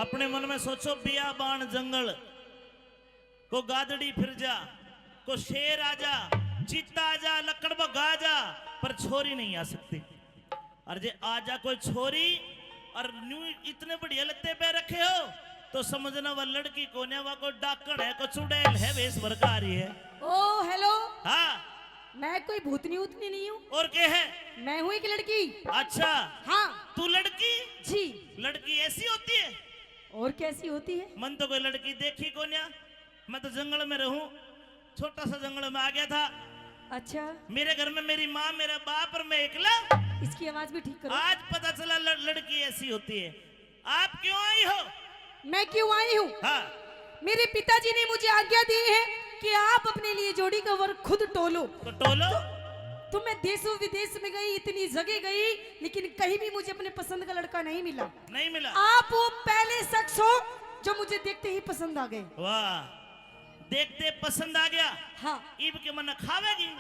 अपने मन में सोचो बियाबान जंगल को गादड़ी फिर जा, को शेर आ जा, चीता आ जा, लकड़ बगा जा, पर छोरी नहीं आ सकती। और जे आ जा कोई छोरी और न्यू इतने बढ़िया लत्ते पे रखे हो तो समझना वह लड़की को ने वह कोई डाकण है, को चुड़ैल है, वेश भरकारी है। ओ हेलो। हाँ मैं कोई भूतनी उतनी नहीं हूँ। और क्या है? मैं हूँ एक लड़की। अच्छा हाँ। तू लड़की? जी। लड़की ऐसी होती है? और कैसी होती है? मन तो कोई लड़की देखी को न्या। मैं तो जंगल में रहूं, छोटा सा जंगल में आ गया था। अच्छा। मेरे घर में मेरी माँ, मेरा बाप और मैं अकेला। इसकी आवाज भी ठीक करो। आज पता चला लड़की ऐसी होती है। आप क्यों आई हो? मैं क्यों आई हूँ? हाँ। मेरे पिताजी ने मुझे आज्ञा दी है कि आप अपने लिए जोड़ी का वर खुद टोलो। तो टोलो। तो मैं देशों विदेश में गई, इतनी जगह गई, लेकिन कहीं भी मुझे अपने पसंद का लड़का नहीं मिला। नहीं मिला? आप वो पहले शख्स हो जो मुझे देखते ही पसंद आ गए। वाह, देखते पसंद आ गया। हाँ। ईब के मन खावेगी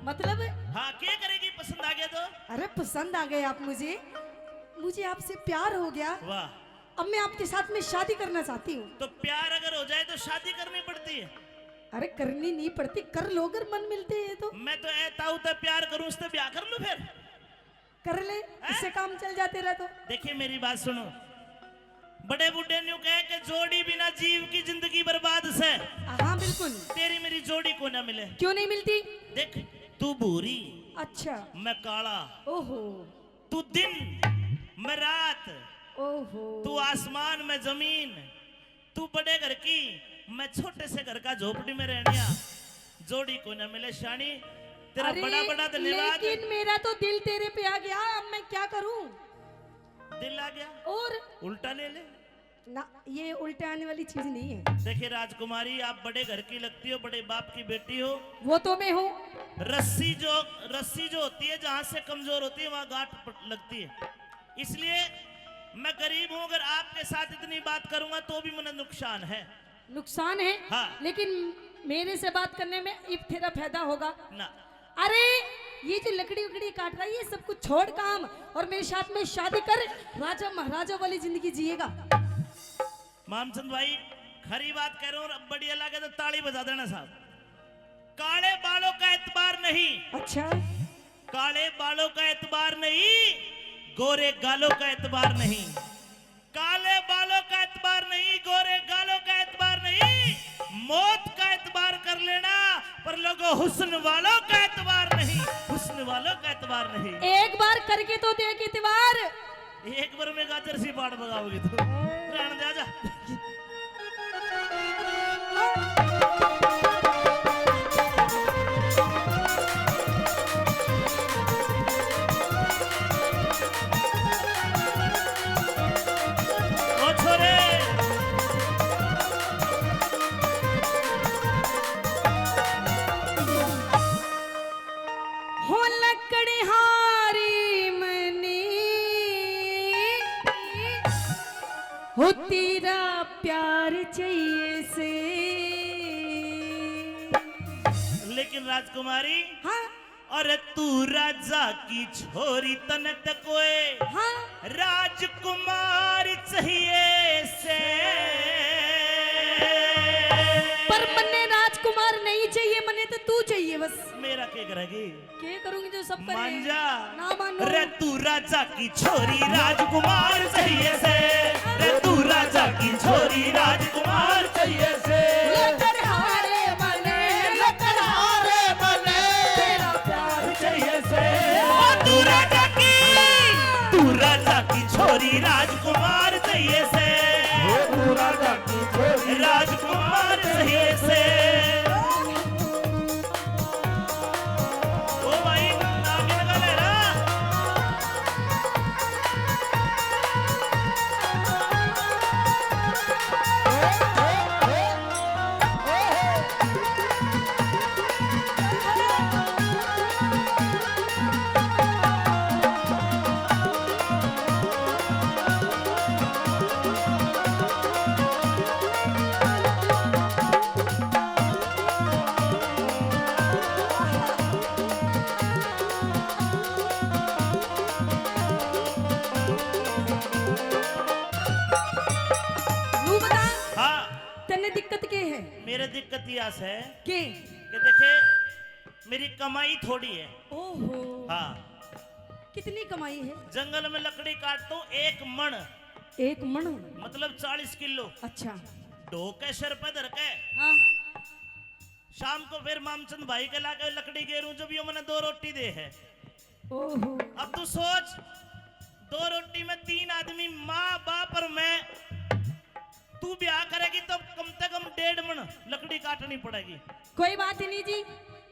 मतलब? हाँ, क्या करेगी पसंद आ गया तो? अरे पसंद आ गए आप मुझे आपसे प्यार हो गया। वाह। अब मैं आपके साथ में शादी करना चाहती हूँ। तो प्यार अगर हो जाए तो शादी करनी पड़ती है? अरे करनी नहीं पड़ती, कर लो अगर मन मिलते हैं तो। मैं तो ऐता हूँ तो प्यार करूँ, उससे ब्याह कर लूँ फिर। कर ले, इससे काम चल जाते रहा तो। देखिए मेरी बात सुनो, बड़े बुढ़े न्यू कहे कि जोड़ी बिना जीव की जिंदगी बर्बाद से। हाँ बिल्कुल। तेरी मेरी जोड़ी को ना मिले। क्यों नहीं मिलती? देख, तू भूरी, अच्छा, मैं काला। ओहो। तू दिन, मैं रात। ओहो। तू आसमान, मैं जमीन। तू बड़े घर की, मैं छोटे से घर का झोपड़ी में रहनिया। जोड़ी को ना मिले शानी। तेरा बड़ा बड़ा धन्यवाद। लेकिन मेरा तो दिल तेरे पे आ गया, अब मैं क्या करूं? दिल आ गया और उल्टा ले ले ना, ये उल्टे आने वाली चीज नहीं है। देखिए राजकुमारी, आप बड़े घर की लगती हो, बड़े बाप की बेटी हो। वो तो मैं हूँ। रस्सी जो होती है, जहां से कमजोर होती है वहां गांठ लगती है। इसलिए मैं गरीब हूं, अगर आपके साथ इतनी बात करूंगा तो भी मुझे नुकसान है। नुकसान है? हाँ। लेकिन मेरे से बात करने में इब तेरा फायदा होगा ना। अरे ये जो लकड़ी उकड़ी काट रहा है, ये सब कुछ छोड़ काम और मेरे साथ में शादी कर, राजा महाराजा वाली जिंदगी जिएगा। मामचंद भाई, खरी बात कह रहा हूँ, अब बढ़िया लगे तो ताली बजा देना साहब। काले बालों का एतबार नहीं। अच्छा। काले बालों का एतबार नहीं, गोरे गालों का एतबार नहीं। काले बालों का एतबार नहीं, गोरे गालों का एतबार नहीं। मौत का एतबार कर लेना, पर लोगों हुस्न वालों का एतबार नहीं। हुस्न वालों का एतबार नहीं। एक बार करके तो देख एतबार। एक बार में गाजर सी पाड़ बगाओगी तो रहने दे, आजा। ओ छोरे, हो लकड़ी हारी मनी हो, तेरा प्यार चाहिए से। लेकिन राजकुमारी, हाँ और तू राजा की छोरी तनत कोए हाँ। राजकुमार चाहिए से। पर मन्ने राजकुमार नहीं चाहिए, मने तो तू चाहिए बस। मेरा क्या करेगी? क्या करूंगी जो सब करे? मान जा। ना मानो। रे तू राजा की छोरी राजकुमार चाहिए से। रे तू राजा की छोरी राजकुमार चाहिए से। लकड़हारे बने, लकड़हारे बने, तेरा प्यार चाहिए से। तू राजा की छोरी राजकुमार चाहिए से। तू राजा की छोरी राजकुमार चाहिए से। ओ भाई, आगे लगा ले रहा। इतिहास है के कि देखे मेरी कमाई थोड़ी है। ओहो हाँ, कितनी कमाई है? जंगल में लकड़ी काटता हूँ 1 मण, 1 मण मतलब 40 किलो, अच्छा ढो के सिर पे धर के हाँ शाम को फिर मामचंद भाई के लाके लकड़ी गेरूं, जब यो मैंने 2 रोटी दे है। ओहो अब तू सोच, 2 रोटी में 3 आदमी, माँ बाप और मैं। तू ब्याह करेगी तो कम से कम 1.5 मण लकड़ी काटनी पड़ेगी। कोई बात ही नहीं जी,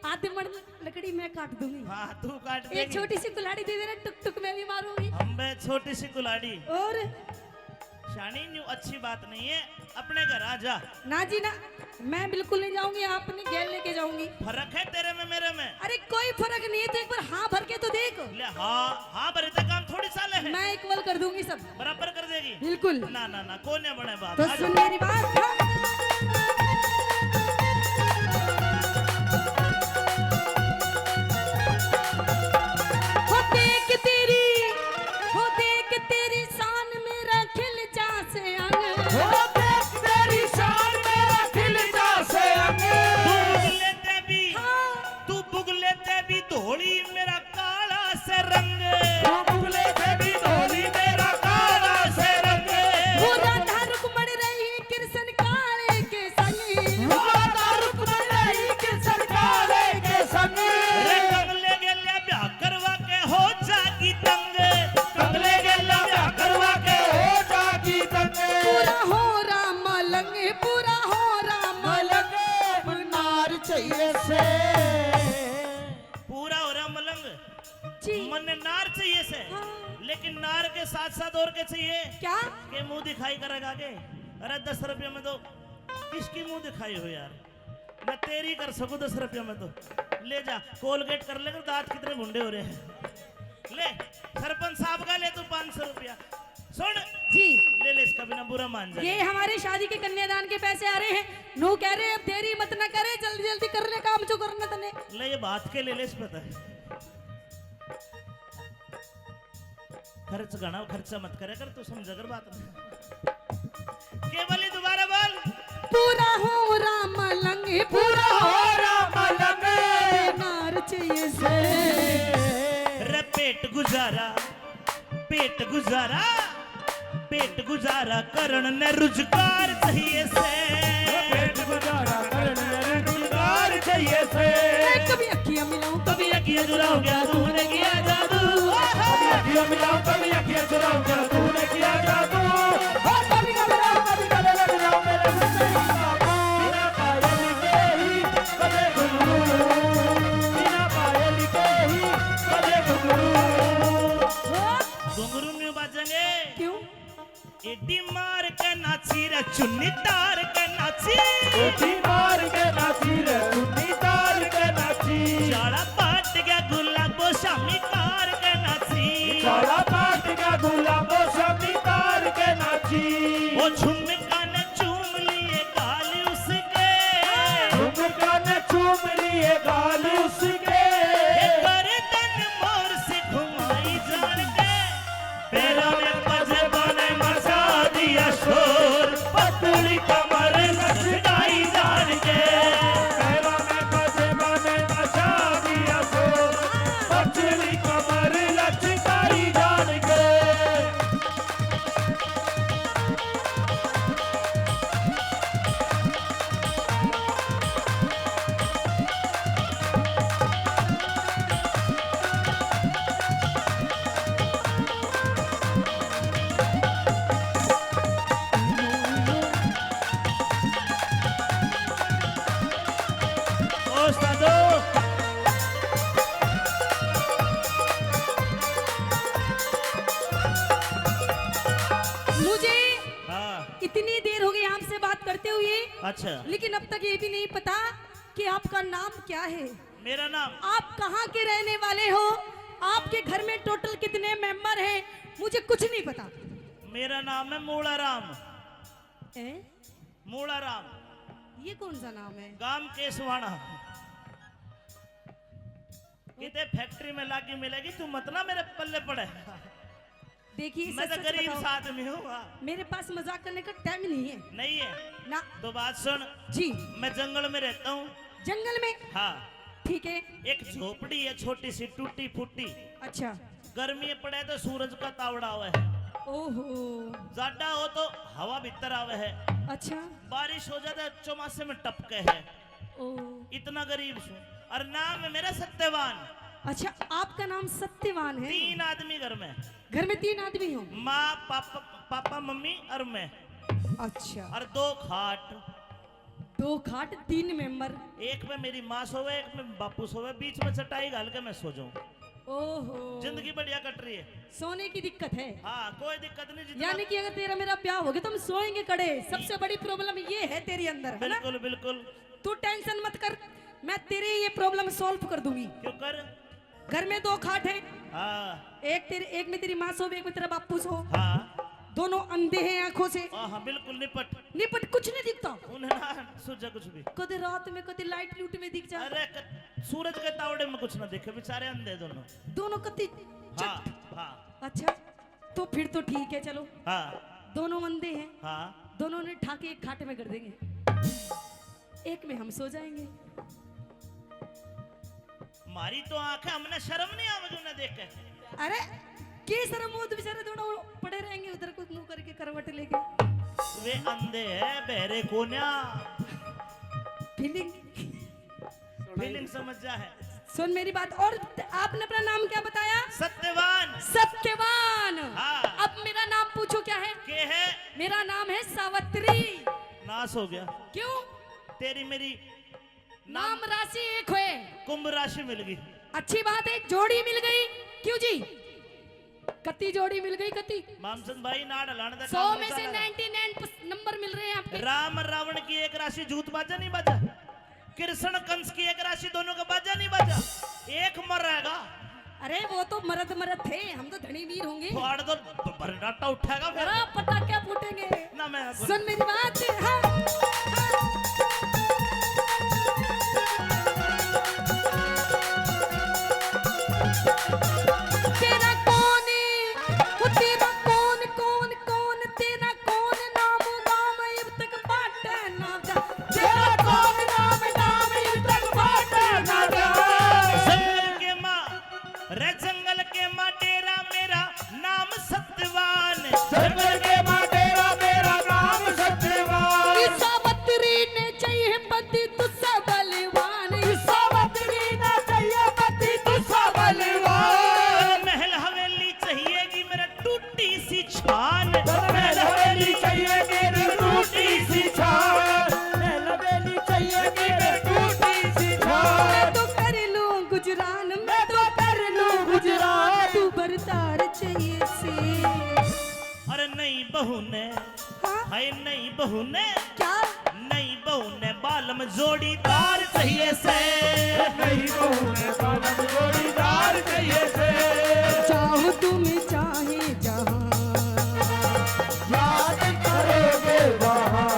आधे मण लकड़ी मैं काट दूंगी। हाँ तू काट एक देगी। छोटी सी कुल्हाड़ी दे देना, टुक टुक मैं भी मारूंगी। हम बे छोटी सी कुल्हाड़ी और शानी न्यू अच्छी बात नहीं है, अपने घर आ जा। ना जी ना, मैं बिल्कुल नहीं जाऊंगी, आपने गैल लेके जाऊंगी। फर्क है तेरे में मेरे में। अरे कोई फर्क नहीं है, तो एक बार हाँ भर के तो देख। ले हाँ हाँ भरे तक काम थोड़ी साले है, मैं इक्वल कर दूंगी सब, बराबर कर देगी। बिल्कुल। ना ना ना कोने बने बात। तो आ सुन जा। मेरी बात हाँ। हो देख तेरी, हो देख तेरी शान मेरा खिल जा से अंग। हो देख तेरी शान मेरा खिल जा से अंग। लेते भी हाँ तू बुगले ते भी धोली मेरा काला से रंग। तू बुगले से भी धोली मेरा काला से रंग। वो राधा रुक्मण रही कृष्ण काले के संग। वो राधा रुक्मण रही कृष्ण काले के संग। रे कमले गेल्या ब्याह करवा के हो जागी तंग। कमले गेला ब्याह करवा के हो जागी तंग। पूरा हो राम लंग, पूरा हो राम लंग। मलंग नार चाहिए से। पूरा हो रहा मलंग, जी मन नार चाहिए से। हाँ। लेकिन नार के साथ साथ और क्या चाहिए? क्या? के मुंह दिखाई करेगा आगे। अरे 10 रुपये में तो किसकी मुंह दिखाई हो यार, मैं तेरी कर सकूं 10 रुपये में तो। ले जा कोलगेट कर लेकर, दांत कितने भुंडे हो रहे हैं। ले सरपंच साहब का ले तू 500 रुपया। सुन जी ले ले, इसका बिना बुरा मान जा। ये हमारे शादी के कन्यादान के पैसे आ रहे हैं। नो कह रहे अब देरी मत ना करे, जल्दी जल्दी कर ले काम जो करना तने। ले ये बात के ले ले, इस पता है खर्च गणा, खर्चा मत करे कर, तू समझ कर बात नहीं। केवल ही दोबारा बोल। पूरा हो राम लंग, पूरा हो हो राम लंग। नार चाहिए से। रे पेट गुजारा, पेट गुजारा, पेट गुजारा करण ने रोजगार चाहिए से। पेट गुजारा करने रोजगार चाहिए से। कभी अखियां मिलाऊं, कभी अखियां चुराओ क्या तूने किया जादू। कभी अखियां मिलाऊं, कभी अखियां चुराऊं क्या तूने किया जादू। हो कभी न मिलाऊं, कभी गले लग जाऊं मेरे मुझसे बिना पायल के ही बजे घुंघरू। बिना पायल के ही बजे घुंघरू। घुंघरू में बाजेंगे क्यों? एडी मार के नाची रे चुन्नी तार के नाची। एडी मार के नाची रे चुन्नी तार के नाची। चाड़ा पाट गया गुलाबो शामी कार के नाची। चाड़ा पाट का गुलाबो शामी तार के नाची। वो झुमका ने चूम लिए गाल उसके। झुमका ने चूम लिए गाल उसके। गर्दन मोर से घुमाई जान के, पैरों में पजबाने मचा दिया शोर। पतली कमर लचकाई जान के, पैरों में पजेबाने मचा दिया शोर। पतली कमर लचकाई जान के। ओ साधो मुझे हाँ इतनी देर हो गई आपसे बात करते हुए, अच्छा, लेकिन अब तक ये भी नहीं पता कि आपका नाम क्या है, मेरा नाम आप कहाँ के रहने वाले हो, आपके घर में टोटल कितने मेंबर हैं, मुझे कुछ नहीं पता। मेरा नाम है मूला राम। ए? मूला राम, ये कौन सा नाम है? गांव केसवाड़ा। कितने फैक्ट्री में लागी मिलेगी, तू मत ना मेरे पल्ले पड़े। देखिए मैं सच तो सच गरीब बताओ, साथ में हूँ। हाँ। मेरे पास मजाक करने का टाइम नहीं है नहीं है ना। तो बात सुन, जी, मैं जंगल में रहता हूँ। जंगल में, हाँ, ठीक है। एक झोपड़ी है छोटी सी टूटी फूटी। अच्छा, गर्मी पड़े तो सूरज का तावड़ा हुआ है, ओहो, ज्यादा हो तो हवा भीतर आवे है, अच्छा, बारिश हो जाता है चौमासे में टपके है। ओ, इतना गरीब हूँ और नाम है मेरा सत्यवान। अच्छा, आपका नाम सत्यवान है। 3 आदमी घर में, घर में 3 आदमी हो? माँ पापा मम्मी और मैं, अच्छा, और 2 खाट। 2 खाट 3 मेंबर। एक में मेरी माँ सोवे, एक में बापू सोवे, बीच में चटाई घाल के मैं सो जाऊं। ओहो, जिंदगी बढ़िया कट रही है। सोने की दिक्कत है। हाँ, कोई दिक्कत नहीं। जितना यानी कि अगर तेरा मेरा ब्याह हो गया तो हम सोएंगे कड़े। सबसे बड़ी प्रॉब्लम ये है तेरे अंदर, है ना? बिल्कुल बिल्कुल। तू टेंशन मत कर, मैं तेरी ये प्रॉब्लम सॉल्व कर दूंगी। क्यों कर? घर में 2 खाट है, हाँ एक में तेरी माँ सो, एक में तेरा बापू सो। हाँ दोनों अंधे हैं आंखों से, हाँ, बिल्कुल निपट। निपट कुछ नहीं दिखता। उन्हें ना सूझा कुछ भी। कदे रात में कदे लाइट लूट में दिख जा। अरे सूरज के तावड़े में कुछ ना दिखे, बेचारे अंधे दोनों। दोनों कति हाँ हाँ अच्छा, तो फिर तो ठीक है, चलो। हाँ दोनों अंधे हैं, हाँ। दोनों ने ठाके एक खाट में कर देंगे, एक में हम सो जाएंगे। मारी तो आंखें, हमने शर्म नहीं आवे उन्हें देख के। अरे के शर्म हो, तो बेचारे दोनों पड़े रहेंगे उधर को मुंह करके करवट लेके। वे अंधे है, बहरे कोन्या। फीलिंग फीलिंग समझ जा है। सुन मेरी बात। और आपने अपना नाम क्या बताया? सत्यवान। सत्यवान। हाँ। अब मेरा नाम पूछो क्या है? के है? मेरा नाम है सावित्री। नाश हो गया। क्यों? तेरी मेरी नाम राशि एक हुए, कुंभ राशि मिल गई। अच्छी बात है, जोड़ी मिल गई। क्यों जी? कत्ती जोड़ी मिल गई, कत्ती। मामचंद भाई नाड़ हलाने का 100 में से 99 नंबर मिल रहे हैं आपके। राम रावण की एक राशि जूत बाजा नहीं बाजा, कृष्ण कंस की एक राशि दोनों का बाजा नहीं बाजा, एक मर रहेगा। अरे वो तो मरद थे, हम तो धनी वीर होंगे। फाड़ दो भरडाटा उठेगा फिर। अरे पटाखे फूटेंगे ना। मैं सुन मेरी बात। हाँ, हाँ। तेरा कौन है? वो तेरा कौन कौन कौन तेरा कौन नाम नाम अब तक बाटा ना जा। तेरा कौन नाम नाम अब तक बाटा ना जा। जंगल के माँ रे, जंगल के माँ डेरा मेरा नाम सत्यवान। जंगल के माँ डेरा मेरा नाम सत्यवान। सावित्री ने चाहिए पति तुझसे बलवान। सावित्री ने चाहिए पति तुझसे बलवान। महल हवेली चाहिएगी मेरा टूटी सी छान। महल हवेली चाहिए मेरी टूटी सी छान। महल हवेली चाहिए मेरी टूटी सी छान। मैं तो कर लूं गुजरान, मैं तो कर लूं गुजरात। तू बरतार चाहिए से। अरे नई बहू ने, हाँ? हाय नई बहू ने, क्या? नई बहू ने बालम जोड़ीदार चाहिए से। नहीं बहू ने बालम जोड़ीदार चाहिए से। चाहो तुम्हें चाहे जहां, याद करोगे वहाँ,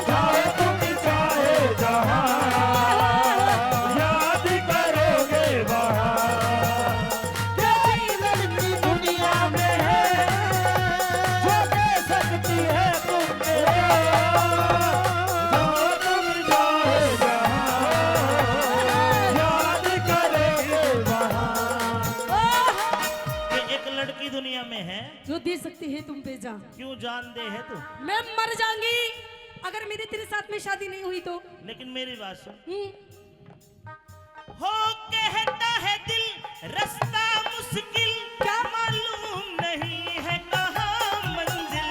चाहे तुम चाहे जहाँ, याद करोगे वहाँ। कोई लड़की दुनिया में है जो दे सकती है तुमको, जो तुम चाहे जहाँ, याद करोगे वहाँ। ये एक लड़की दुनिया में है जो दे सकती है तुम पे जान। क्यों जान दे है तू। मैं मर जाऊंगी अगर मेरी तेरे साथ में शादी नहीं हुई तो। लेकिन मेरी बात सुन। हम्म, हो कहता है दिल रास्ता मुश्किल, क्या मालूम नहीं है कहाँ मंजिल।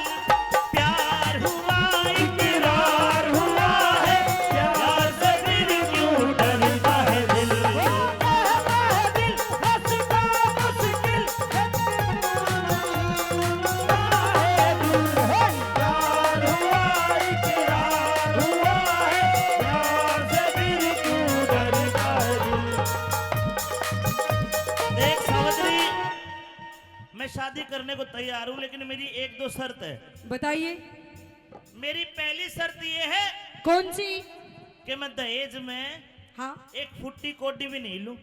प्यार हुआ इकरार हुआ है, प्यार से फिर क्यों डरता है दिल। कहता है दिल रास्ता मुश्किल, प्यार हुआ इकरार हुआ है, प्यार से फिर क्यों डरता है दिल। देख सावित्री, मैं शादी करने को तैयार हूँ, लेकिन मेरी 1-2 शर्त है। बताइए। मेरी पहली शर्त ये है कौन सी? कि मैं दहेज में हाँ, 1 फुट्टी कोडी भी नहीं लूं।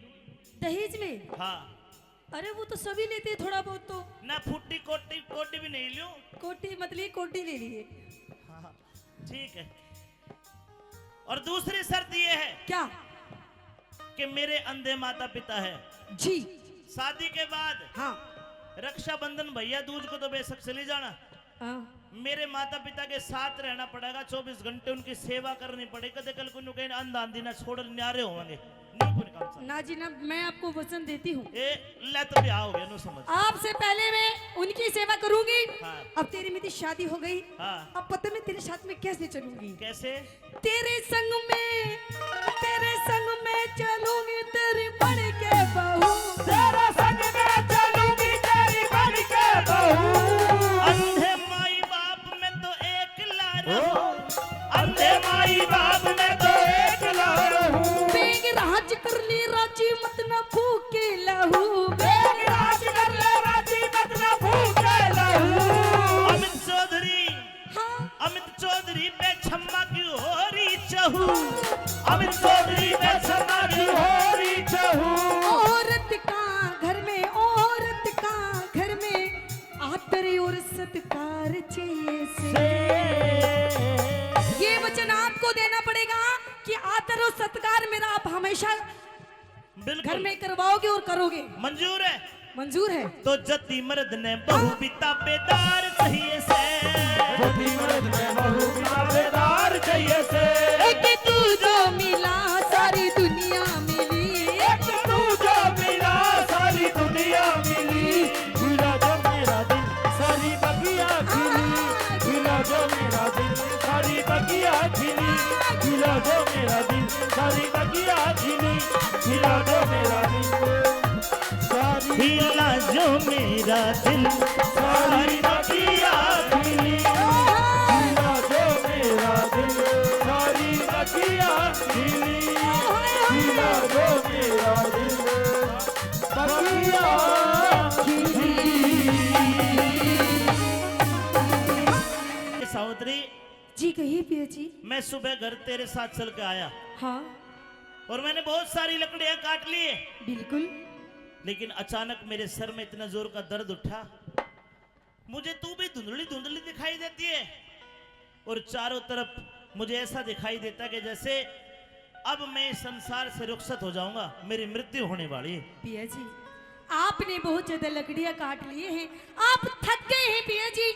दहेज में? हाँ, अरे वो तो सभी लेते हैं थोड़ा बहुत तो। ना फुट्टी कोटी कोटी भी नहीं लूं। कोटी मतलब कोटी ले लिए। हाँ ठीक है। और दूसरी शर्त ये है क्या? कि मेरे अंधे माता पिता है। जी शादी के बाद हाँ रक्षाबंधन भैया दूज को तो बेशक चली जाना, हाँ। मेरे माता पिता के साथ रहना पड़ेगा, 24 घंटे उनकी सेवा करनी पड़ेगी। कदे कल को कहीं अंधा आंधी ना छोड़ न्यारे होंगे ना जी ना, मैं आपको वचन देती हूँ। ए ले तो ब्याह हो गया नो समझ। आपसे पहले मैं उनकी सेवा करूंगी। हाँ। अब तेरी मेरी शादी हो गई। हाँ। अब पता मैं तेरे साथ में कैसे चलूंगी? कैसे? तेरे संग में चलूंगी तेरी बन के बहू। तेरे संग में चलूंगी तेरी बन के बहू। अंधे माई बाप में तो एक लारो, अंधे माई बाप में तो एक लारो। बेग राज कर ली राजी मत न फूके लहू। बेग राज कर ले राजी मत न फूके लहू। अमित चौधरी, हाँ अमित चौधरी पे छम्मा की हो रही चहू, अमित चौधरी पे क्षमा की हो रही चहू। औरत का घर में, औरत का घर में आदर और सत्कार चाहिए से। ये वचन आपको देना पड़ेगा कि आदर और सत्कार मेरा आप हमेशा घर बिल्कुल में करवाओगे और करोगे। मंजूर है। मंजूर है। तो जति मर्द ने बहु पिता बेदार चाहिए से, जति मर्द में बहु पिता बेदार चाहिए से। एक तू जो मिला सारी दुनिया मिली। एक तू जो मिला सारी दुनिया मिली। खिला जो मेरा दिल सारी बगिया खिली। खिला जो मेरा दिल सारी बगिया खिली। खिला जो मेरा दिल सारी बगिया खिली। खिला जो मेरा दिल सारी हिला जो मेरा दिल सारी बगिया खिली। खिला जो मेरा दिल सारी बगिया खिली। खिला जो मेरा दिल बगिया सावित्री, जी कहिए पिया जी। मैं सुबह घर तेरे साथ चल के आया हाँ और मैंने बहुत सारी लकड़ियां काट ली, बिल्कुल। लेकिन अचानक मेरे सर में इतना जोर का दर्द उठा। मुझे तू भी धुंधली धुंधली दिखाई देती है और चारों तरफ मुझे ऐसा दिखाई देता कि जैसे अब मैं इस संसार से रुखसत हो जाऊंगा, मेरी मृत्यु होने वाली है। पिया जी आपने बहुत ज्यादा लकड़ियां काट लिए हैं, आप थक गए हैं पिया जी,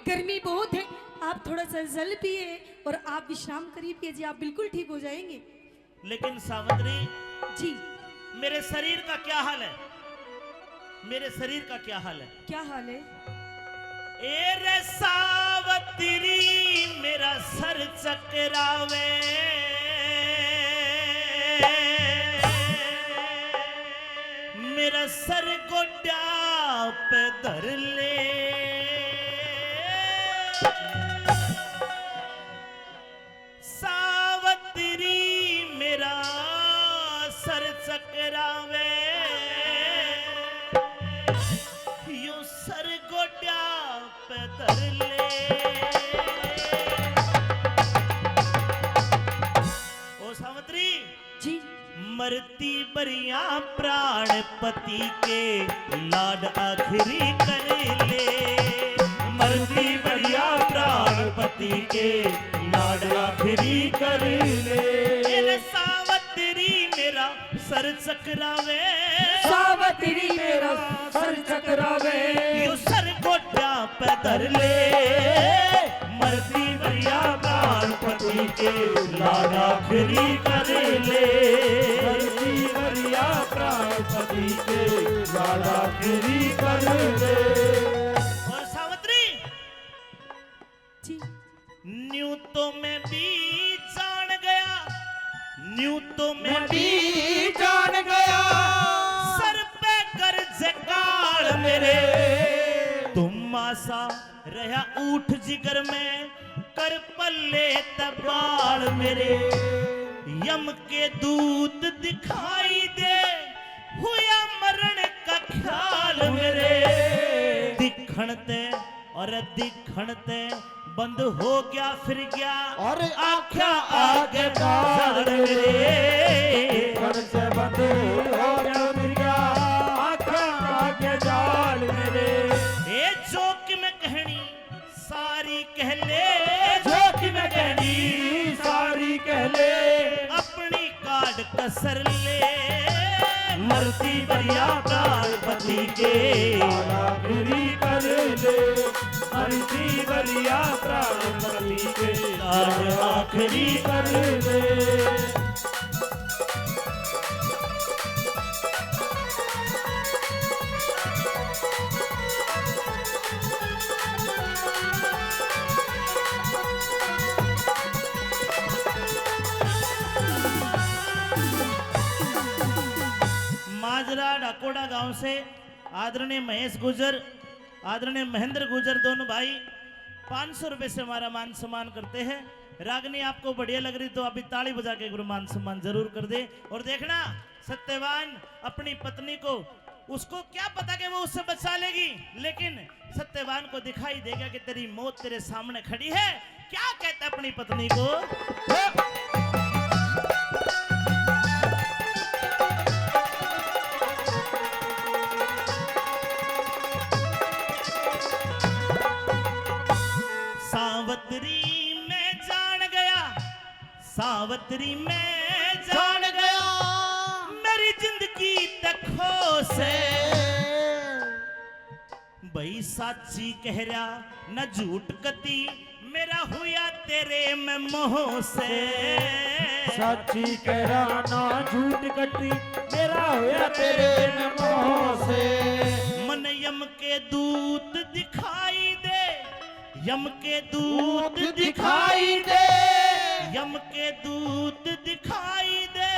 गर्मी बहुत है। आप थोड़ा सा जल पिए और आप विश्राम करिए पिया जी, आप बिल्कुल ठीक हो जाएंगे। लेकिन सावित्री, जी मेरे शरीर का क्या हाल है? मेरे शरीर का क्या हाल है? क्या हाल है? ए रे सावित्री, मेरा सर चकरावे, मेरा सर गोड्या पे धर ले। सावित्री, मेरा सर चकरावे, यूं सर गोड्या पे धर ले। ओ सावित्री, जी मरती बरिया प्राण पति के लाड आखिरी कर ले। मरती बरिया प्राण पति के लाड आखिरी कर ले। मेरे सावित्री, मेरा सर चकरावे, सावित्री मेरा सर चकरावे, यू सर गोड्या पे धर ले। मरती बरिया प्राण पति के लाड आखिरी कर ले। मरती बरिया प्राण पति के लाड आखिरी कर ले। और सावित्री, जी न्यू तो मैं भी जान गया, न्यू तो मैं भी जान गया, सर पे कर्ज काल मेरे। तुम आसा रहा ऊठ जिगर में, कर पल्ले तबाल मेरे। यम के दूत दिखाई दे, हुआ मरण का ख्याल मेरे। दिखणते और दिखणते बंद हो गया फिर गया, और आख्या आगे बढ़ मेरे। से बंद हो गया फिर गया, आँखें कसर ले मरती बरिया प्राण पति के आखिरी कर ले मरती बरिया प्राणपति के आज आखिरी कर ले माजरा डाकोड़ा गांव से आदरणीय महेश गुजर, आदरणीय महेंद्र गुजर, दोनों भाई 500 रुपए से हमारा मान सम्मान करते हैं। रागनी आपको बढ़िया लग रही तो अभी ताली बजा के गुरु मान सम्मान जरूर कर दे। और देखना सत्यवान अपनी पत्नी को, उसको क्या पता कि वो उससे बचा लेगी, लेकिन सत्यवान को दिखाई देगा कि तेरी मौत तेरे सामने खड़ी है। क्या कहता है अपनी पत्नी को? सावत्री में जान गया, सावत्री में जान गया मेरी जिंदगी तखो से, भाई साची कह रहा न झूठ कती मेरा हुआ तेरे में मोह से। सच्ची कह रहा ना झूठ कटी मेरा हुआ तेरे में मोह से। मन यम के दूत दिखाई दे, यम के दूत दिखाई दे, यम के दूत दिखाई दे,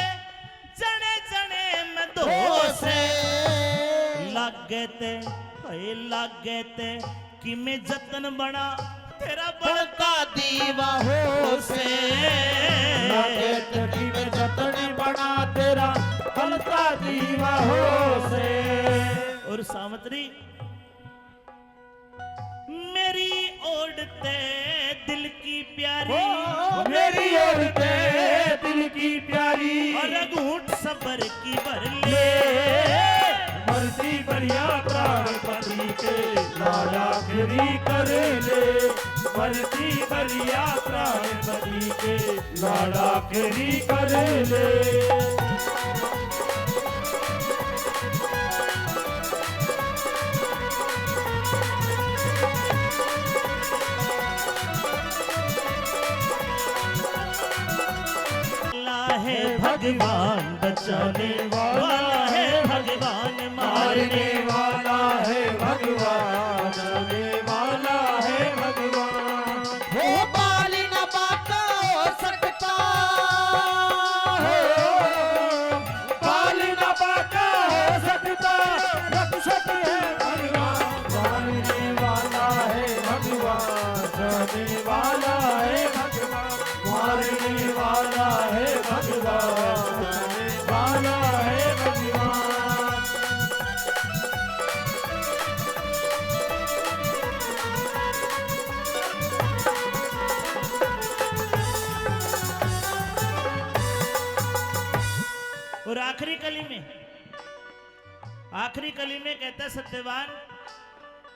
जने जने में दो से लागे ते, लागे ते कि मैं जतन बना तेरा बड़का दीवा हो से। लागे ते कि मैं जतन बना तेरा बड़का दीवा हो से। और सावत्री मेरी ओढ़ते दिल की प्यारी, मेरी ओढ़ते दिल की प्यारी, और घूंट सबर की भर ले मरती बढ़िया प्राणपति के लाला गिरी कर ले। मरती बढ़िया प्राणपति के लाला गिरी कर ले। है भगवान बचाने वाला है, भगवान मारने वाला है, भगवान बचाने वाला है, भगवान। हो बाल न बाका हो सकता, बाल न बाका हो सकता, रक्षक है भगवान, मारने वाला है भगवान, बचाने वाला है भगवान, मारने वाला है भगवान, बचाने वाला है भगवान। और आखिरी कली में कहता है सत्यवान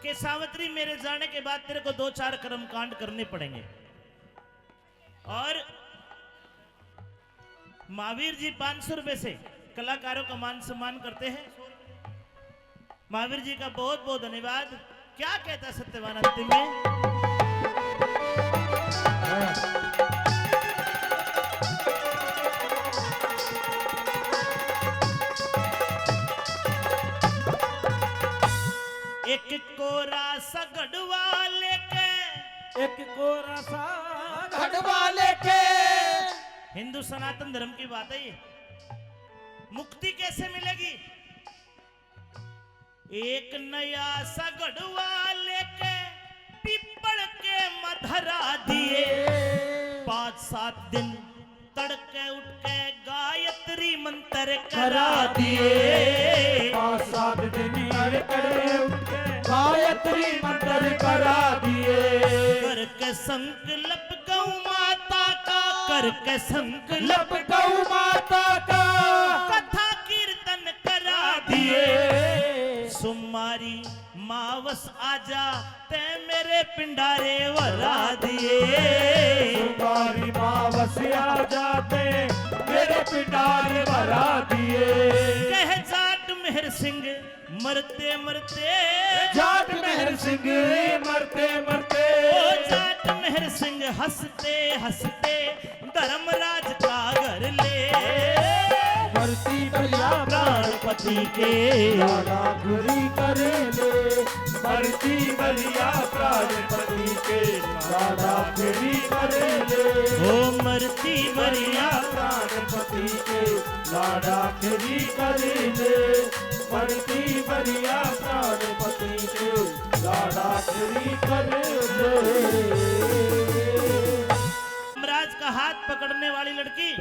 कि सावित्री मेरे जाने के बाद तेरे को 2-4 कर्म कांड करने पड़ेंगे। और महावीर जी 500 रुपए से कलाकारों का मान सम्मान करते हैं। महावीर जी का बहुत बहुत धन्यवाद। क्या कहता है सत्यवान अंतिम में? एक कोरा सा गढ़वा लेके, एक कोरा सा गढ़वा लेके, हिंदू सनातन धर्म की बात है ये। मुक्ति कैसे मिलेगी? एक नया सा गढ़वा लेके पीपल के मधरा दिए, 5-7 दिन तड़के उठ के गायत्री मंत्र करा दिए, 5-7 दिन तड़के उठ के गायत्री मंत्र करा दिए। करके संकल्प गौ माता का, करके संकल्प गौ माता का कथा कीर्तन करा दिए। सुमारी मावस आजा ते मेरे पिंडारे वरा दिए। तुम्हारी मावस आ जाते मेरे पिटारे भरा दिए। कह जाट मेहर सिंह मरते मरते, जाट मेहर सिंह मरते मरते, ओ जाट मेहर सिंह हंसते हंसते धर्मराज का घर ले। मरती बलिया प्राणपति के लाड़ा गुरी करे ले। मरती बलिया प्राणपति के लाड़ा गुरी करे ले। ओ मरती बरिया प्राणपति के लाड़ा गुरी करे ले। मरती बलिया प्राणपति के लाड़ा गुरी करे ले। यमराज का हाथ पकड़ने वाली लड़की,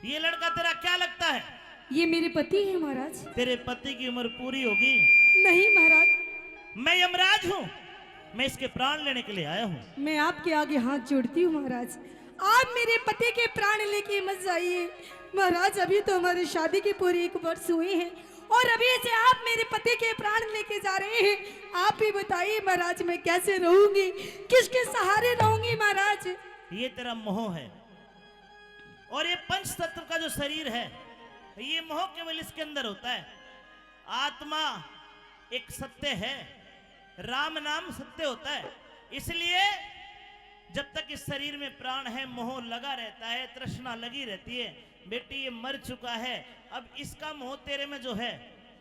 ये लड़का तेरा क्या लगता है? ये मेरे पति हैं महाराज। तेरे पति की उम्र पूरी होगी? नहीं महाराज, मैं यमराज हूँ, मैं इसके प्राण लेने के लिए आया हूँ। मैं आपके आगे हाथ जोड़ती हूँ महाराज, आप मेरे पति के प्राण लेके मत जाइए महाराज। अभी तो हमारी शादी के पूरे 1 वर्ष हुए हैं और अभी से आप मेरे पति के प्राण लेके जा रहे हैं। आप ही बताइए महाराज, मैं कैसे रहूंगी, किसके सहारे रहूंगी महाराज? ये तेरा मोह है और ये पंच तत्व का जो शरीर है, ये मोह केवल इसके अंदर होता है। आत्मा एक सत्य है, राम नाम सत्य होता है। इसलिए जब तक इस शरीर में प्राण है मोह लगा रहता है, तृष्णा लगी रहती है। बेटी ये मर चुका है, अब इसका मोह तेरे में जो है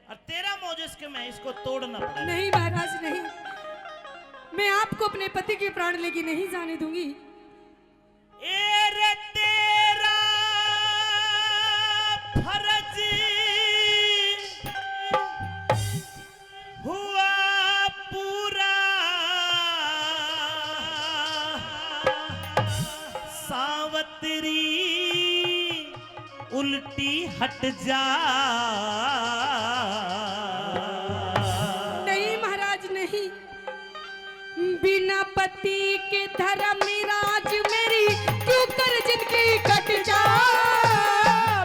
और तेरा मोह जो इसके में, इसको तोड़ना पड़ेगा। नहीं महाराज नहीं, मैं आपको अपने पति के प्राण लेके नहीं जाने दूंगी। ए रे तेरा फर्ज हुआ पूरा, सावत्री उल्टी हट जा। नहीं महाराज नहीं, बिना पति के धर्म राज मेरी क्यों कर जिंदगी कट जा।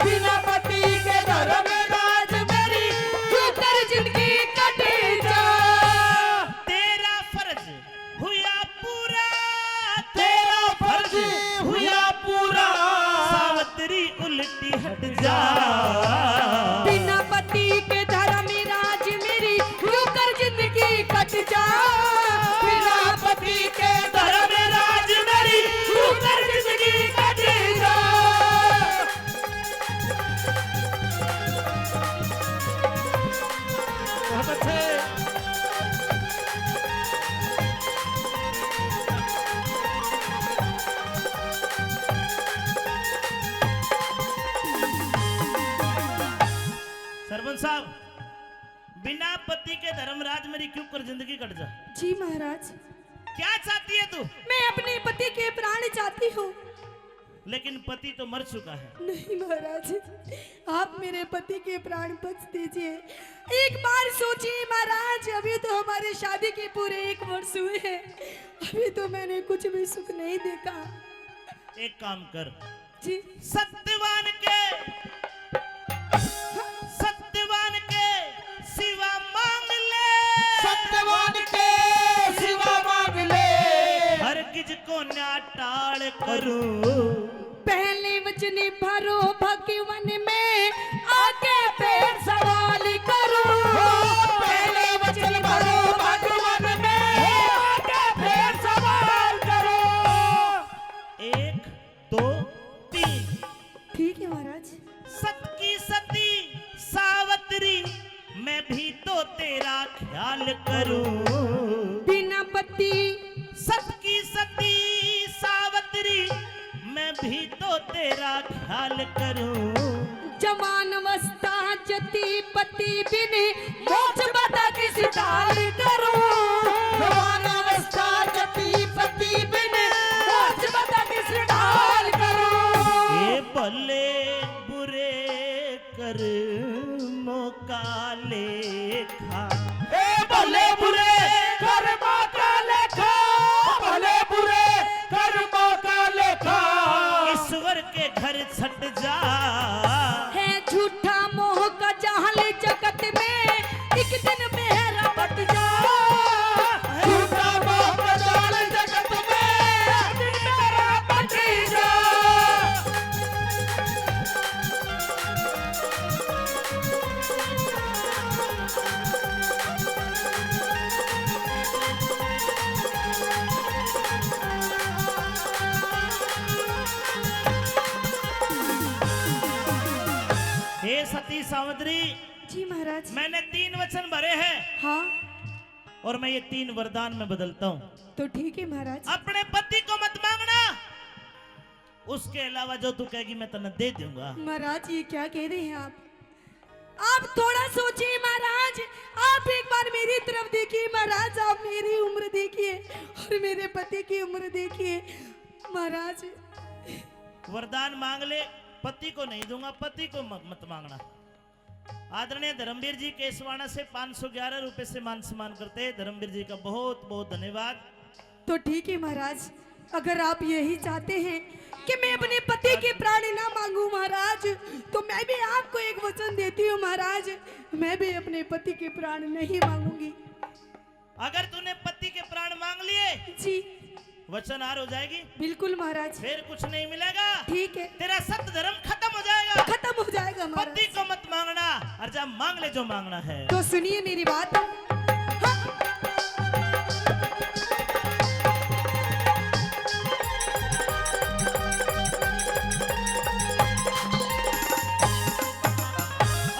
बिना पति के धर्म राज मेरी क्यों कर जिंदगी कट जा। तेरा फर्ज हुआ पूरा, तेरा फर्ज हुआ पूरा, सावत्री उल्टी हट जा। बिना पति के धर्म राज मेरी क्यों कर जिंदगी कट जा। बिना पति के धर्म राज मेरी क्यों कर जिंदगी कट जा। बहुत अच्छे। सरपंच साहब, बिना पति के धर्मराज मेरी क्यों कर जिंदगी कट जा। जी महाराज, क्या चाहती है तू? मैं अपने पति के प्राण चाहती हूँ। लेकिन पति तो मर चुका है। नहीं महाराज, आप मेरे पति के प्राण बख्श दीजिए। एक बार सोचिए महाराज, अभी तो हमारे शादी के पूरे 1 वर्ष हुए हैं, अभी तो मैंने कुछ भी सुख नहीं देखा। एक काम कर, जी सत्यवान के सिवा मांग ले। सत्यवान के सिवा मांग ले। हरगिज को न्या टाल करूं, पहले वचन भरो भगवन में आगे फिर सवाल करूं। पहले वचन भरो भगवन में आगे फिर सवाल करो। 1 2 3। ठीक है महाराज। सत की सती सावत्री मैं भी तो तेरा ख्याल करूं। बिना पति सत की सती सावत्री मैं भी तो तेरा ख्याल करूं। जवान अवस्था जति पति बिन मोक्ष बता किस डाल करूं। जवान अवस्था जति पति बिन मोक्ष बता किस डाल करूं। ये भले बुरे कर्मों का लेखा, ए भले बुरे कर्मों का लेखा, भले बुरे कर्मों का लेखा। ईश्वर के घर छट जा। है झूठा मोह का जाल जगत में सावित्री, जी महाराज। मैंने 3 वचन भरे हैं हाँ और मैं ये 3 वरदान में बदलता हूँ। तो ठीक है महाराज। अपने पति को मत मांगना, उसके अलावा जो तू कहेगी मैं तने दे दूंगा। महाराज ये क्या कह रहे हैं आप थोड़ा सोचिए महाराज। आप एक बार मेरी तरफ देखिए महाराज, आप मेरी उम्र देखिए और मेरे पति की उम्र देखिए महाराज। वरदान मांग ले, पति को नहीं दूंगा, पति को मत मांगना। आदरणीय धर्मवीर जी केसवाड़ा से 511 रुपए से मान सम्मान करते हैं। धर्मवीर जी का बहुत बहुत धन्यवाद। तो ठीक है महाराज, अगर आप यही चाहते हैं कि मैं अपने पति के प्राण ना मांगू महाराज, तो मैं भी आपको एक वचन देती हूँ महाराज, मैं भी अपने पति के प्राण नहीं मांगूंगी। अगर तूने पति के प्राण मांग लिए जी वचन हार हो जाएगी। बिल्कुल महाराज। फिर कुछ नहीं मिलेगा। ठीक है, तेरा सत्य धर्म खत्म हो जाएगा। खत्म हो जाएगा पति महाराज। को मत मांगना और जब मांग ले जो मांगना है। तो सुनिए मेरी बात। हाँ।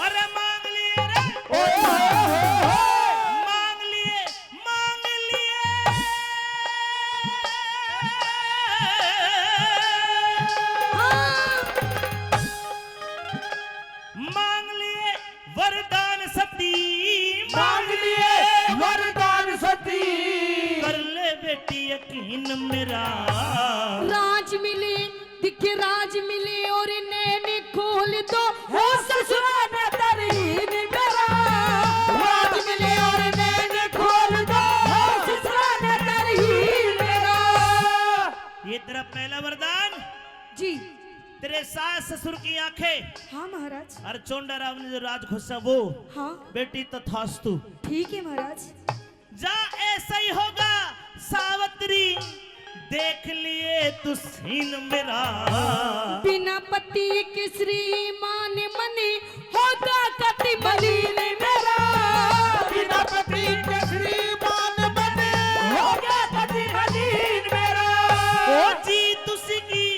अरे मांग लिए रे, मांग लिए, मांग लिए। मांग लिए वरदान सती, मांग लिए वरदान सती। कर ले बेटी यकीन मेरा। राज मिले, दिखे राज मिले और नैन खोल दो हो ससुरा न तरीन मेरा। राज मिले और नैन खोल दो हो ससुरा न तरीन मेरा। ये तेरा पहला वरदान। जी तेरे सास ससुर की आंखें हाँ महाराज। और चोंडा राव ने जो राज घुसा वो हाँ बेटी तथास्तु। ठीक है महाराज। जा ऐसा ही होगा सावित्री, देख लिए तू सीन मेरा। बिना पति के श्रीमान मने होगा कति मलिन मेरा। बिना पति के श्रीमान बने हो गया पति मलिन मेरा। ओ जी तुसी की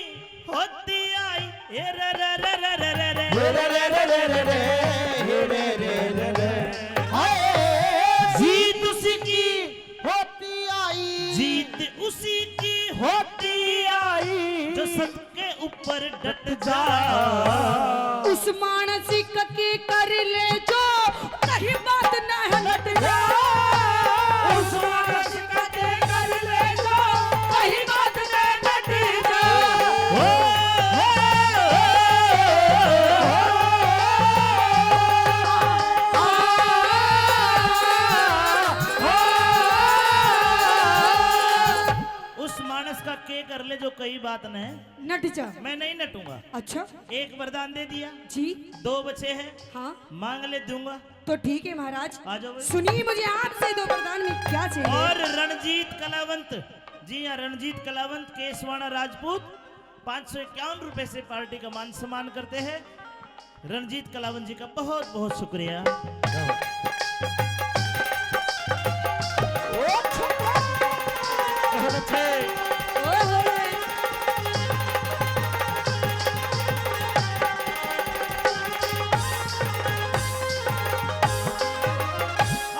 होती आई ए रे रे रे रे रे रे रे। रे रे रे रे रे रे रे रे रे रे। हाय जीत उसी की, होती आई, जीत उसी की होती आई। जो सबके ऊपर डट जा। उस मानसिक के कर ले जो कहीं बात न हट जा। उस मानस का दे कर ले जो कहीं बात न हट जा। उस मानस का के कर ले जो कई बात न है। नट जा। मैं नहीं नटूंगा। अच्छा एक वरदान दे दिया, जी 2 बचे हैं, हाँ मांग ले दूंगा। तो ठीक है महाराज। आ जाओ भाई। सुनिए मुझे आपसे 2 वरदान में क्या चाहिए। और रणजीत कलावंत, जी हाँ रणजीत कलावंत केसवाड़ा राजपूत 551 रुपए से पार्टी का मान सम्मान करते हैं। रणजीत कलावंत जी का बहुत बहुत शुक्रिया। ओए।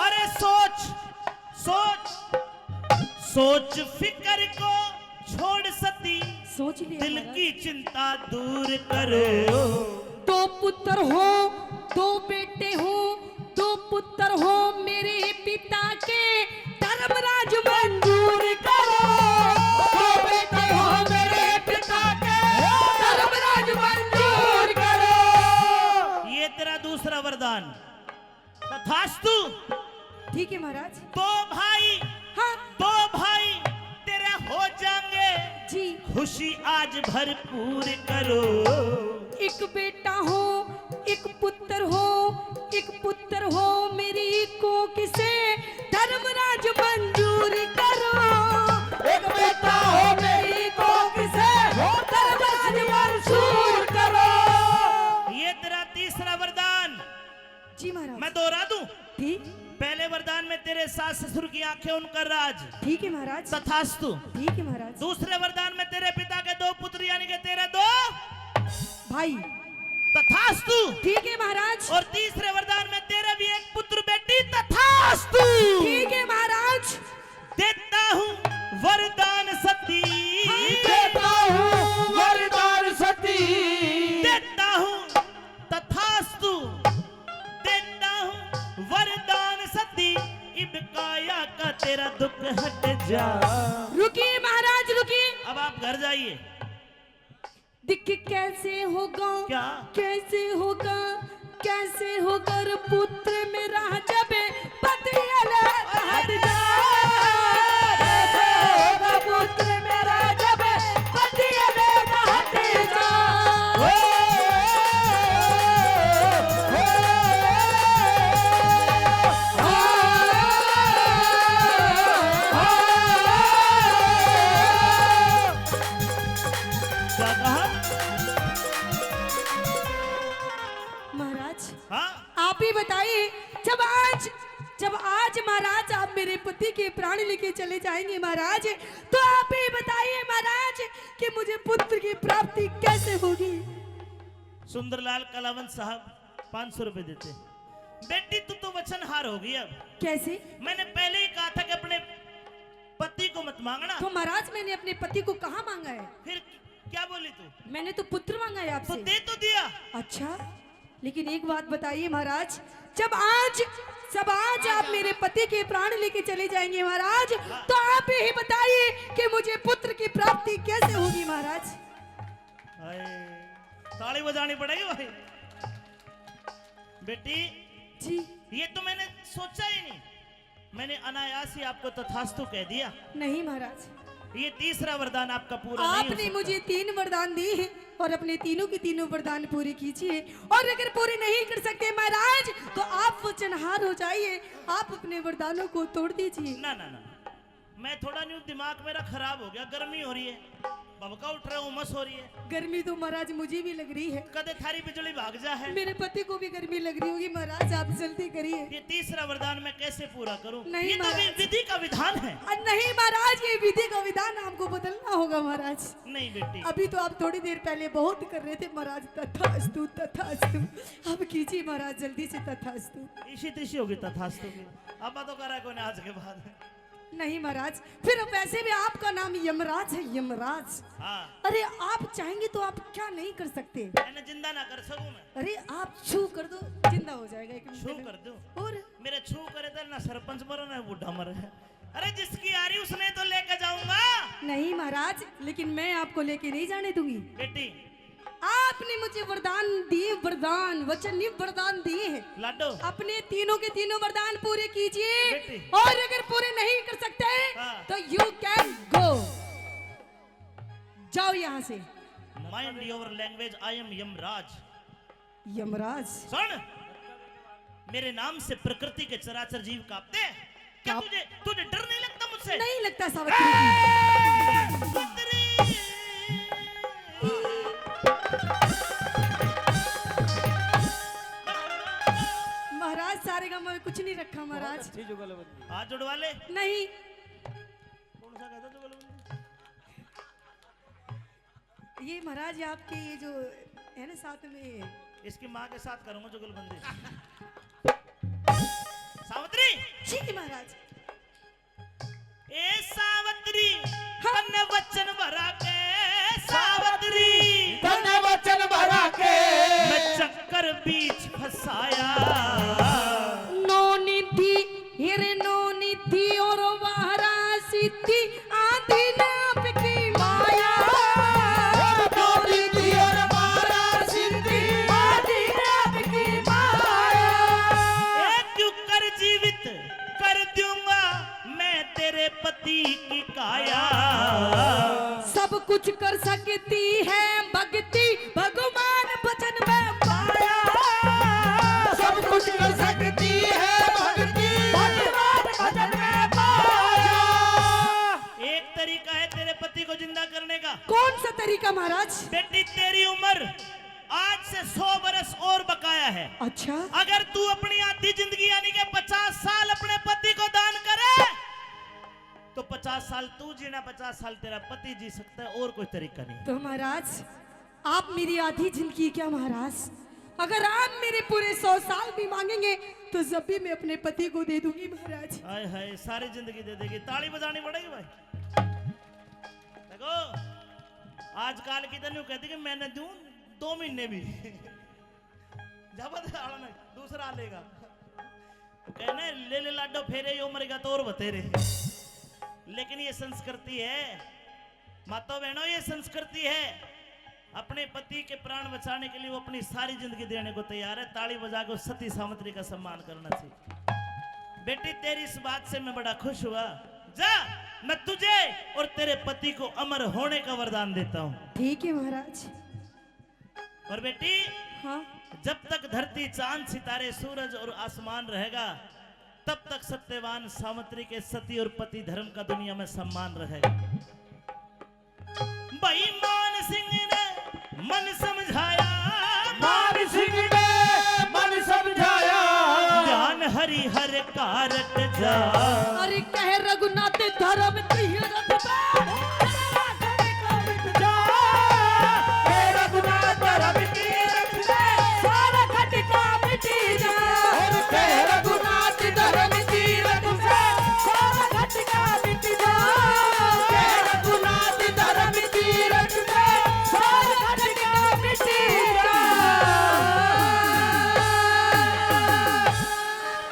अरे सोच सोच सोच फिकर को छोड़ सती, सोच लिया दिल महाराज। की चिंता दूर करो। 2 पुत्र हो, 2 बेटे हो, 2 पुत्र हो मेरे पिता के धर्मराज मंजूर करो। 2 बेटे हो मेरे पिता के धर्मराज मंजूर करो। ये तेरा दूसरा वरदान। तथास्तु। ठीक है महाराज। 2 भाई, हाँ 2 भाई तेरे हो जाएंगे, जी। खुशी आज भरपूर करो। एक बेटा हो, एक पुत्र हो, एक पुत्र हो मेरी को किसे धर्मराज मंजूर करो। एक बेटा हो मेरी को किसे धर्मराज मंजूर करो। ये तेरा तीसरा वरदान। जी महाराज। मैं दोहरा दूं। ठीक पहले वरदान में तेरे सास ससुर की आंखें उनका राज, ठीक है महाराज। तथास्तु। ठीक है महाराज। दूसरे वरदान में तेरे पिता के 2 पुत्र यानी कि तेरे 2 भाई तथास्तु। ठीक है महाराज। और तीसरे वरदान में तेरा भी एक पुत्र बेटी तथास्तु। ठीक है महाराज। देता हूँ वरदान सती। देता हूँ वरदान सती। देता हूँ तथास्तु। देता हूँ वरदान सती। इब काया का तेरा दुख हट जा। रुकिए महाराज रुकिए। अब आप घर जाइए। दिख कैसे होगा क्या? कैसे होगा कैसे होगा रे पुत्र मेरा जब पति अलग हट जाए। कैसे होगा पुत्र मेरा जब पति अलग हट जाए। क्या कहा? महाराज हाँ आप ही बताइए, जब आज महाराज आप मेरे पति के प्राण लेके चले जाएंगे महाराज, तो आप ही बताइए महाराज कि मुझे पुत्र की प्राप्ति कैसे होगी। सुंदरलाल कलावंत साहब 500 रुपए देते। बेटी तू तो वचनहार हो गई। अब कैसे? मैंने पहले ही कहा था कि अपने पति को मत मांगना। तो महाराज मैंने अपने पति को कहाँ मांगा है? फिर क्या बोली तू? मैंने तो पुत्र मांगा है तो आपसे। दे तो दिया। अच्छा, लेकिन एक बात बताइए महाराज, जब आज आप मेरे पति के प्राण लेके चले जाएंगे महाराज, तो आप ही बताइए कि मुझे पुत्र की प्राप्ति कैसे होगी महाराज। हाय, ताली बजानी पड़ेगी भाई। बेटी जी ये तो मैंने सोचा ही नहीं। मैंने अनायास ही आपको तथास्तु कह दिया। नहीं महाराज, ये तीसरा वरदान आपका पूरा नहीं हो आपने सकता। मुझे 3 वरदान दिए हैं और अपने तीनों के तीनों वरदान पूरे कीजिए। और अगर पूरे नहीं कर सकते महाराज, तो आप वचनहार हो जाइए, आप अपने वरदानों को तोड़ दीजिए। ना ना ना, मैं थोड़ा न्यू दिमाग मेरा खराब हो गया। गर्मी हो रही है, भभका उठ रहा है, उमस हो रही है। गर्मी तो महाराज मुझे भी लग रही है, कदे थारी बिजली भाग जा है। मेरे पति को भी गर्मी लग रही होगी महाराज, आप जल्दी करिए। ये तीसरा वरदान मैं कैसे पूरा करूं? नहीं ये तो महाराज। विधि का विधान है। नहीं महाराज, ये विधि का विधान आपको बदलना होगा महाराज। नहीं बेटी, अभी तो आप थोड़ी देर पहले बहुत कर रहे थे महाराज, तथास्तु तथास्तु। अब कीजिए महाराज जल्दी से तथास्तु। इसी तिशी होगी तथास्तु की। अब तो करा कोई आज के बाद। नहीं महाराज, फिर वैसे भी आपका नाम यमराज है, यमराज। हाँ, अरे आप चाहेंगे तो आप क्या नहीं कर सकते। मैंने जिंदा ना कर सकूं मैं। अरे आप छू कर दो, जिंदा हो जाएगा एक छू मिनट में। कर दूं? और मेरे छू करे तो ना सरपंच मरो ना बूढ़ा मरे। अरे जिसकी आ रही उसने तो लेके जाऊंगा। नहीं महाराज, लेकिन मैं आपको लेके नहीं जाने दूंगी। बेटी आपने मुझे वरदान दिए, वरदान वचन नहीं वरदान दिए हैं। लाडो, अपने तीनों के तीनों वरदान पूरे कीजिए, बेटी। और अगर पूरे नहीं कर सकते हाँ। तो यू कैन गो, जाओ यहाँ से। Mind your language, I am Yamraj. Yamraj सुन, मेरे नाम से प्रकृति के चराचर जीव कांपते हैं। क्या तुझे डर नहीं लगता मुझसे? नहीं लगता सावित्री जी। सुंदरी। महाराज सारे गाँव में कुछ नहीं रखा महाराज। हाथ जुड़वा ले। नहीं, कौन सा कहता जुगलबंदी? ये महाराज आपके ये जो है ना साथ में, इसकी माँ के साथ करूंगा जुगलबंदी। सावित्री, जी महाराज। ए सावित्री, तन्ने वचन भरा के सावित्री, तन्ने वचन भरा के मैं चक्कर बीच फंसाया। नौनी थी हिरे नौनी थी और वारासी थी आदि नाप की माया। नौनी थी और वारासी थी आदि नाप की माया। एक क्यों कर जीवित कर दूंगा मैं तेरे पति की काया। सब कुछ कर सकती है भक्ति, भगवान वचन में पाया। सब कुछ कर सकती है भक्ति, भगवान वचन में पाया। एक तरीका है तेरे पति को जिंदा करने का। कौन सा तरीका महाराज? बेटी तेरी उम्र आज से 100 बरस और बकाया है। अच्छा, अगर तू अपनी आधी जिंदगी यानी कि 50 साल अपने पति को दान करे तो 50 साल तू जीना, 50 साल तेरा पति जी सकता है, और कोई तरीका नहीं। तो महाराज आप मेरी आधी जिंदगी क्या महाराज, अगर आप मेरे पूरे 100 साल भी मांगेंगे तो जब भी मैं अपने पति को दे दूंगी महाराज। हाय हाय, सारी जिंदगी दे देगी। ताली बजानी पड़ेगी भाई। देखो आजकल की तो न्यू कहती कि मैंने दूं 2 महीने भी जबरदस्त आड़ा नहीं, दूसरा लेगा। कहना ले ले लाडो फेरे यो मरेगा तो और बतेरे। लेकिन ये संस्कृति है मातो बहनों, ये संस्कृति है। अपने पति के प्राण बचाने के लिए वो अपनी सारी जिंदगी देने को तैयार है। ताली बजा के सती सावित्री का सम्मान करना चाहिए। बेटी तेरी इस बात से मैं बड़ा खुश हुआ। जा, मैं तुझे और तेरे पति को अमर होने का वरदान देता हूँ। ठीक है महाराज। और बेटी हाँ जब तक धरती चांद सितारे सूरज और आसमान रहेगा तब तक सत्यवान सावित्री के सती और पति धर्म का दुनिया में सम्मान रहेगा। भाई मान सिंह ने मन समझाया, मान सिंह ने मन समझाया, ध्यान हरि हर कारट जा। अरे कह रघुनाथ धर्म तीरथ में